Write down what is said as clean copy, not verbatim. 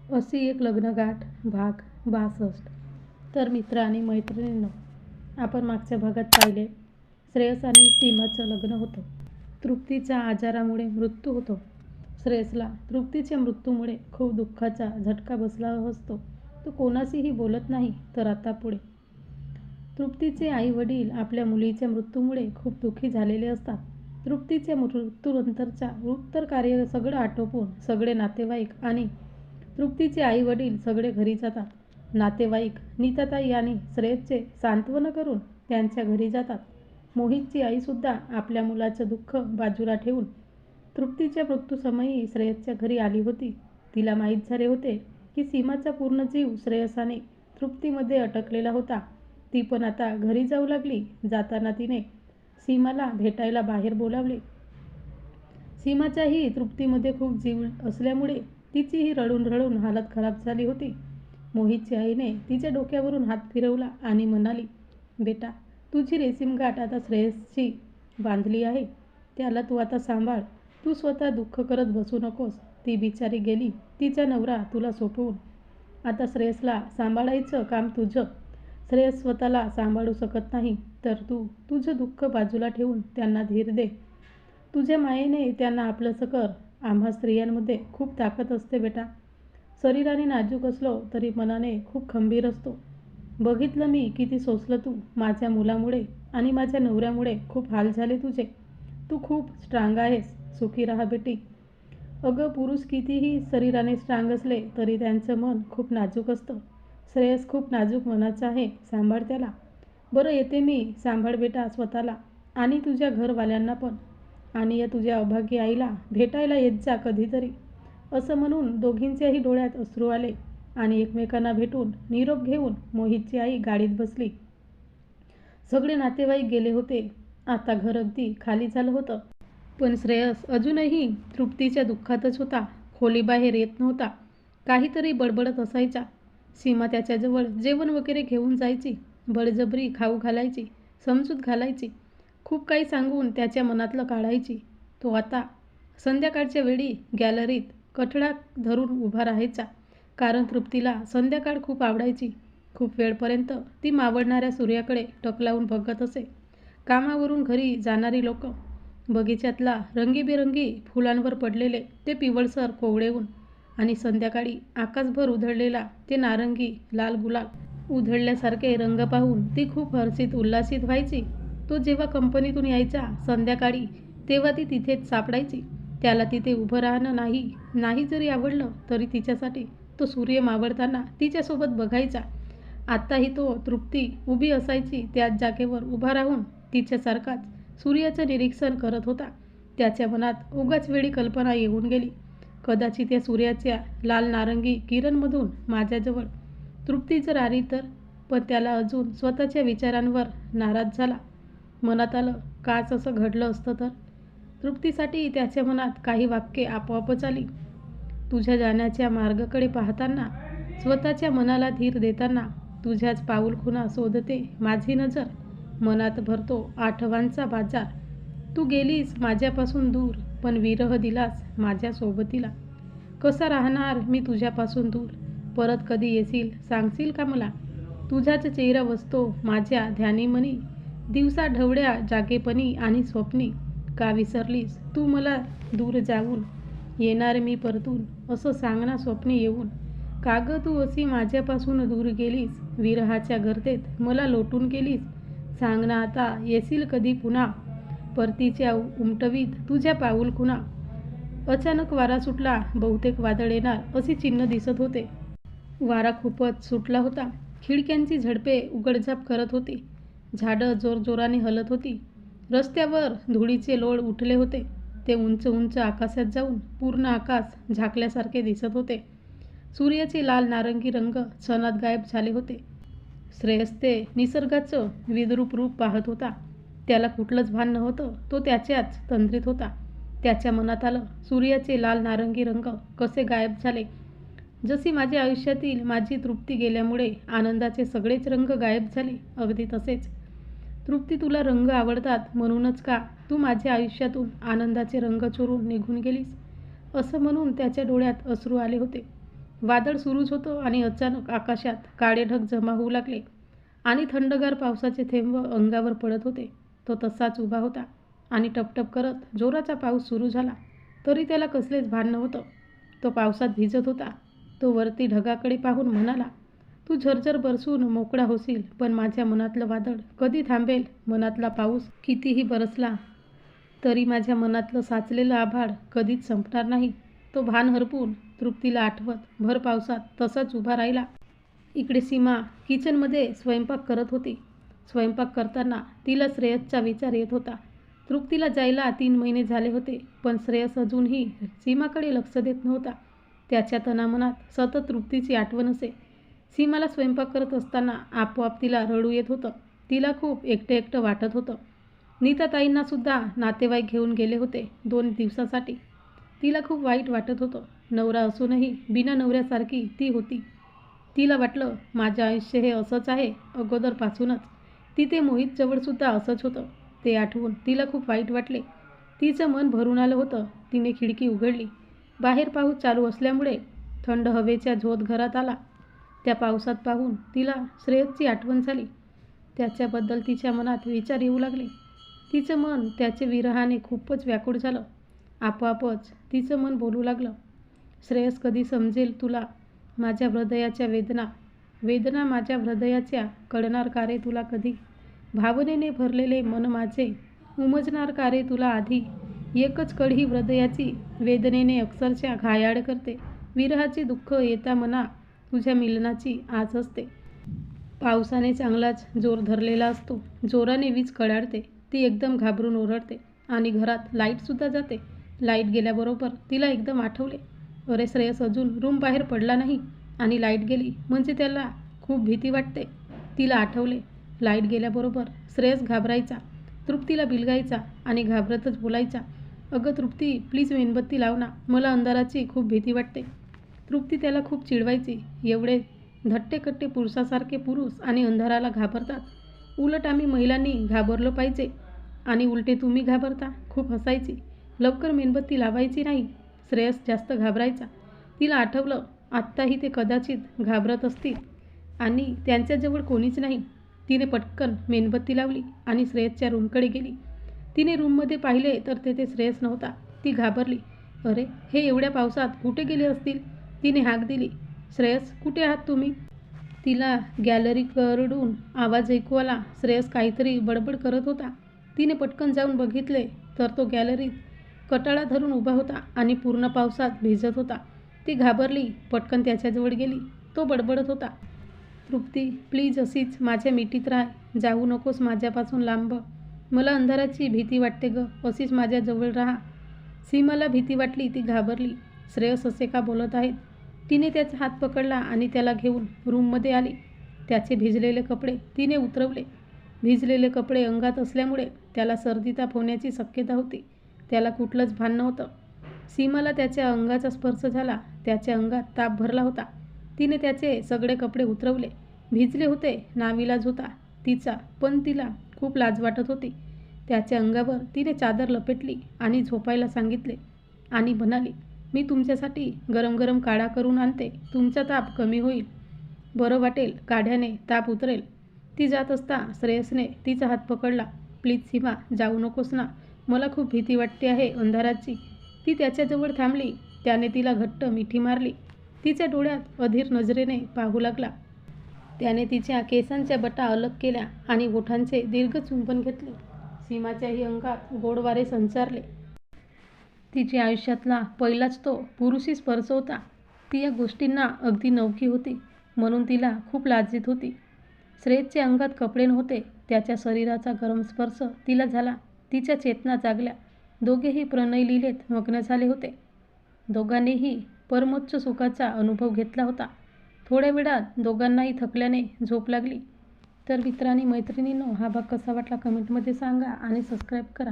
अशी एक लग्नगाठ भाग 62. तर मित्र आणि मैत्रिणींनो, आपण मागच्या भागात पाहिले श्रेयस आणि सीमाचं लग्न होतं. तृप्तीचा आजारामुळे मृत्यू होतो. श्रेयसला तृप्तीच्या मृत्यूमुळे खूप दुःखाचा झटका बसला असतो. तो कोणाशीही बोलत नाही. तर आता पुढे तृप्तीचे आई वडील आपल्या मुलीच्या मृत्यूमुळे खूप दुःखी झालेले असतात. तृप्तीच्या मृत्यूनंतरचा उत्तर कार्य सगळं आटोपून सगळे नातेवाईक आणि तृप्तीचे आई वडील सगळे घरी जातात. नातेवाईक नीताताई आणि श्रेयसचे सांत्वन करून त्यांच्या घरी जातात. मोहितची आईसुद्धा आपल्या मुलाचं दुःख बाजूला ठेवून तृप्तीच्या मृत्यूसमयी श्रेयसच्या घरी आली होती. तिला माहीत झाले होते की सीमाचा पूर्ण जीव श्रेयसाने तृप्तीमध्ये अटकलेला होता. ती पण आता घरी जाऊ लागली. जाताना तिने सीमाला भेटायला बाहेर बोलावले. सीमाच्याही तृप्तीमध्ये खूप जीव असल्यामुळे तिचीही रडून रडून हालत खराब झाली होती. मोहितच्या आईने तिच्या डोक्यावरून हात फिरवला आणि म्हणाली, बेटा, तुझी रेशीमगाठ आता श्रेयसशी बांधली आहे. त्याला तू आता सांभाळ. तू स्वतः दुःख करत बसू नकोस. ती बिचारी गेली, तिचा नवरा तुला सोपवून. आता श्रेयसला सांभाळायचं काम तुझं. श्रेयस स्वतःला सांभाळू शकत नाही तर तू तुझं दुःख बाजूला ठेवून त्यांना धीर दे. तुझ्या मायेने त्यांना आपलंसं कर. आम्हा स्त्रियांमध्ये खूप ताकद असते बेटा. शरीराने नाजूक असलो तरी मनाने खूप खंबीर असतो. बघितलं मी किती सोसलं तू. माझ्या मुलामुळे आणि माझ्या नवऱ्यामुळे खूप हाल झाले तुझे. तू खूप स्ट्राँग आहेस. सुखी राहा बेटी. अगं, पुरुष कितीही शरीराने स्ट्राँग असले तरी त्यांचं मन खूप नाजूक असतं. श्रेयस खूप नाजूक मनाचा आहे. सांभाळ त्याला. बरं, येते मी. सांभाळ बेटा स्वतःला आणि तुझ्या घरवाल्यांना पण. आणि या तुझ्या अभागी आईला भेटायला येत जा कधीतरी. असं म्हणून दोघींच्याही डोळ्यात अश्रू आले आणि एकमेकांना भेटून निरोप घेऊन मोहितची आई गाडीत बसली. सगळे नातेवाईक गेले होते. आता घर अगदी खाली झालं होतं. पण श्रेयस अजूनही तृप्तीच्या दुःखातच होता. खोलीबाहेर येत नव्हता. काहीतरी बडबडत असायचा. सीमा त्याच्याजवळ जेवण वगैरे घेऊन जायची. बळजबरी खाऊ घालायची. समजूत घालायची. खूप काही सांगून त्याच्या मनातलं काढायची. तो आता संध्याकाळच्या वेळी गॅलरीत कठडा धरून उभा राहायचा. कारण तृप्तीला संध्याकाळ खूप आवडायची. खूप वेळपर्यंत ती मावळणाऱ्या सूर्याकडे टक लावून बघत असे. कामावरून घरी जाणारी लोक, बगीच्यातला रंगीबेरंगी फुलांवर पडलेले ते पिवळसर कोवळे ऊन आणि संध्याकाळी आकाशभर उधळलेला ते नारंगी लाल गुलाल उधळल्यासारखे रंग पाहून ती खूप हर्षित उल्हासित व्हायची. तो जेव्हा कंपनीतून यायचा संध्याकाळी तेव्हा ती तिथेच सापडायची. त्याला तिथे उभं राहणं नाही जरी आवडलं तरी तिच्यासाठी तो सूर्य मावळताना तिच्यासोबत बघायचा. आत्ताही तो तृप्ती उभी असायची त्याच जागेवर उभा राहून तिच्यासारखाच सूर्याचं निरीक्षण करत होता. त्याच्या मनात उगाच वेळी कल्पना येऊन गेली. कदाचित या सूर्याच्या लाल नारंगी किरणमधून माझ्याजवळ तृप्ती जर आली तर. पण त्याला अजून स्वतःच्या विचारांवर नाराज झाला. मनात आलं, काच असं घडलं असतं तर. तृप्तीसाठी त्याच्या मनात काही वाक्ये आपोआपच आली. तुझ्या जाण्याच्या मार्गाकडे पाहताना, स्वतःच्या मनाला धीर देताना तुझ्याच पाऊलखुणा शोधते माझी नजर. मनात भरतो आठवांचा बाजार. तू गेलीस माझ्यापासून दूर, पण विरह दिलास माझ्या सोबतीला. कसा राहणार मी तुझ्यापासून दूर. परत कधी येशील सांगशील का मला. तुझाच चेहरा वसतो माझ्या ध्यानीमनी. दिवसा ढवळ्या जागेपणी आणि स्वप्नी. का विसरलीस तू मला दूर जाऊन. येणार मी परतून असं सांग ना स्वप्नी येऊन. का गं तू अशी माझ्यापासून दूर गेलीस. विरहाच्या गर्तेत मला लोटून गेलीस. सांग ना आता येशील कधी पुन्हा. परतीच्या उमटवीत तुझ्या पाऊलखुणा. अचानक वारा सुटला. बहुतेक वादळ येणार अशी चिन्ह दिसत होते. वारा खूपच सुटला होता. खिडक्यांची झडपे उघडझाप करत होती. झाडं जोरजोराने हलत होती. रस्त्यावर धुळीचे लोळ उठले होते. ते उंच उंच आकाशात जाऊन पूर्ण आकाश झाकल्यासारखे दिसत होते. सूर्याचे लाल नारंगी रंग क्षणात गायब झाले होते. श्रेयस ते निसर्गाचं विद्रूप रूप पाहत होता. त्याला कुठलंच भान नव्हतं. तो त्याच्याच तंद्रीत होता. त्याच्या मनात आलं, सूर्याचे लाल नारंगी रंग कसे गायब झाले. जशी माझ्या आयुष्यातील माझी तृप्ती गेल्यामुळे आनंदाचे सगळेच रंग गायब झाले, अगदी तसेच. तृप्ती, तुला रंग आवडतात म्हणूनच का तू माझ्या आयुष्यातून आनंदाचे रंग चोरून निघून गेलीस. असं म्हणून त्याच्या डोळ्यात अश्रू आले होते. वादळ सुरूच होतं आणि अचानक आकाशात काळे ढग जमा होऊ लागले आणि थंडगार पावसाचे थेंब अंगावर पडत होते. तो तसाच उभा होता आणि टपटप करत जोराचा पाऊस सुरू झाला तरी त्याला कसलेच भान नव्हतं. तो पावसात भिजत होता. तो वरती ढगाकडे पाहून म्हणाला, तू झरझर बरसून मोकळा होशील, पण माझ्या मनातलं वादळ कधी थांबेल? मनातला पाऊस कितीही बरसला तरी माझ्या मनातलं साचलेलं आभाळ कधीच संपणार नाही. तो भान हरपून तृप्तीला आठवत भर पावसात तसाच उभा राहिला. इकडे सीमा किचनमध्ये स्वयंपाक करत होती. स्वयंपाक करताना तिला श्रेयसचा विचार येत होता. तृप्तीला जायला 3 महिने झाले होते, पण श्रेयस अजूनही सीमाकडे लक्ष देत नव्हता. त्याच्या तनामनात सतत तृप्तीची आठवण असे. सीमाला स्वयंपाक करत असताना आपोआप तिला रडू येत होतं. तिला खूप एकटं एकटं वाटत होतं. नीताताईंना सुद्धा नातेवाईक घेऊन गेले होते 2 दिवसासाठी. तिला खूप वाईट वाटत होतं. नवरा असूनही बिना नवऱ्यासारखी ती होती. तिला वाटलं, माझं आयुष्य हे असंच आहे. अगोदरपासूनच तिथे मोहितजवळसुद्धा असंच होतं. ते आठवून तिला खूप वाईट वाटले. तिचं मन भरून आलं होतं. तिने खिडकी उघडली. बाहेर पाऊस चालू असल्यामुळे थंड हवेचा झोत घरात आला. त्या पावसात पाहून तिला श्रेयसची आठवण झाली. त्याच्याबद्दल तिच्या मनात विचार येऊ लागले. तिचं मन त्याचे विरहाने खूपच व्याकुळ झालं. आपोआपच तिचं मन बोलू लागलं, श्रेयस कधी समजेल तुला माझ्या हृदयाच्या वेदना? वेदना माझ्या हृदयाच्या कळणार का रे तुला कधी? भावनेने भरलेले मन माझे उमजणार का रे तुला आधी? एकच कळही हृदयाची वेदनेने अक्षरशः घायाळ करते. विरहाचे दुःख येता मना तुझ्या मिलनाची आज असते. पावसाने चांगलाच जोर धरलेला असतो. जोराने वीज कडाडते. ती एकदम घाबरून ओरडते आणि घरात लाईटसुद्धा जाते. लाईट गेल्याबरोबर तिला एकदम आठवले, अरे श्रेयस अजून रूम बाहेर पडला नाही आणि लाईट गेली म्हणजे त्याला खूप भीती वाटते. तिला आठवले, लाईट गेल्याबरोबर श्रेयस घाबरायचा, तृप्तीला बिलगायचा आणि घाबरतच बोलायचा, अगं तृप्ती प्लीज मेणबत्ती लाव ना, मला अंधाराची खूप भीती वाटते. तृप्ती त्याला खूप चिडवायची. एवढे धट्टेकट्टे पुरुषासारखे पुरुष आणि अंधाराला घाबरतात. उलट आम्ही महिलांनी घाबरलं पाहिजे आणि उलटे तुम्ही घाबरता. खूप हसायची. लवकर मेणबत्ती लावायची नाही. श्रेयस जास्त घाबरायचा. तिला आठवलं, आत्ताही ते कदाचित घाबरत असतील आणि त्यांच्याजवळ कोणीच नाही. तिने पटकन मेणबत्ती लावली आणि श्रेयसच्या रूमकडे गेली. तिने रूममध्ये पाहिले तर तेथे श्रेयस नव्हता. ती घाबरली. अरे हे एवढ्या पावसात कुठे गेले असतील? तिने हाक दिली, श्रेयस कुठे आहात तुम्ही? तिला गॅलरीकडून आवाज ऐकू आला. श्रेयस काहीतरी बडबड करत होता. तिने पटकन जाऊन बघितले तर तो गॅलरीत कटाळा धरून उभा होता आणि पूर्ण पावसात भिजत होता. ती घाबरली. पटकन त्याच्याजवळ गेली. तो बडबडत होता, तृप्ती प्लीज अशीच माझ्या मिठीत राह, जाऊ नकोस माझ्यापासून लांब. मला अंधाराची भीती वाटते ग, अशीच माझ्याजवळ राहा. सीमाला भीती वाटली. ती घाबरली. श्रेयस असे का बोलत आहेत? तिने त्याचा हात पकडला आणि त्याला घेऊन रूममध्ये आली. त्याचे भिजलेले कपडे तिने उतरवले. भिजलेले कपडे अंगात असल्यामुळे त्याला सर्दी ताप होण्याची शक्यता होती. त्याला कुठलंच भान नव्हतं. सीमाला त्याच्या अंगाचा स्पर्श झाला. त्याच्या अंगात ताप भरला होता. तिने त्याचे सगळे कपडे उतरवले. भिजले होते. नाविलाज होता तिचा, पण तिला खूप लाज वाटत होती. त्याच्या अंगावर तिने चादर लपेटली आणि झोपायला सांगितले आणि म्हणाली, मी तुमच्यासाठी गरम गरम काढा करून आणते. तुमचा ताप कमी होईल. बरं वाटेल. काढ्याने ताप उतरेल. ती जात असता श्रेयसने तिचा हात पकडला. प्लीज सीमा जाऊ नकोस ना, मला खूप भीती वाटते आहे अंधाराची. ती त्याच्याजवळ थांबली. त्याने तिला घट्ट मिठी मारली. तिच्या डोळ्यात अधीर नजरेने पाहू लागला. त्याने तिच्या केसांच्या बटा अलग केल्या आणि ओठांचे दीर्घ चुंबन घेतले. सीमाच्याही अंगात गोड वारे संचारले. तिच्या आयुष्यातला पहिलाच तो पुरुषी स्पर्श होता. ती या गोष्टींना अगदी नवखी होती म्हणून तिला खूप लाजित होती. श्रेयसच्या अंगात कपडे नव्हते. त्याच्या शरीराचा गरम स्पर्श तिला झाला. तिच्या चेतना जागल्या. दोघेही प्रणय लीलेत मग्न झाले होते. दोघांनीही परमोच्च सुखाचा अनुभव घेतला होता. थोड्या वेळात दोघांनाही थकल्याने झोप लागली. तर मित्रांनी मैत्रिणींनो, हा भाग कसा वाटला कमेंटमध्ये सांगा आणि सबस्क्राईब करा.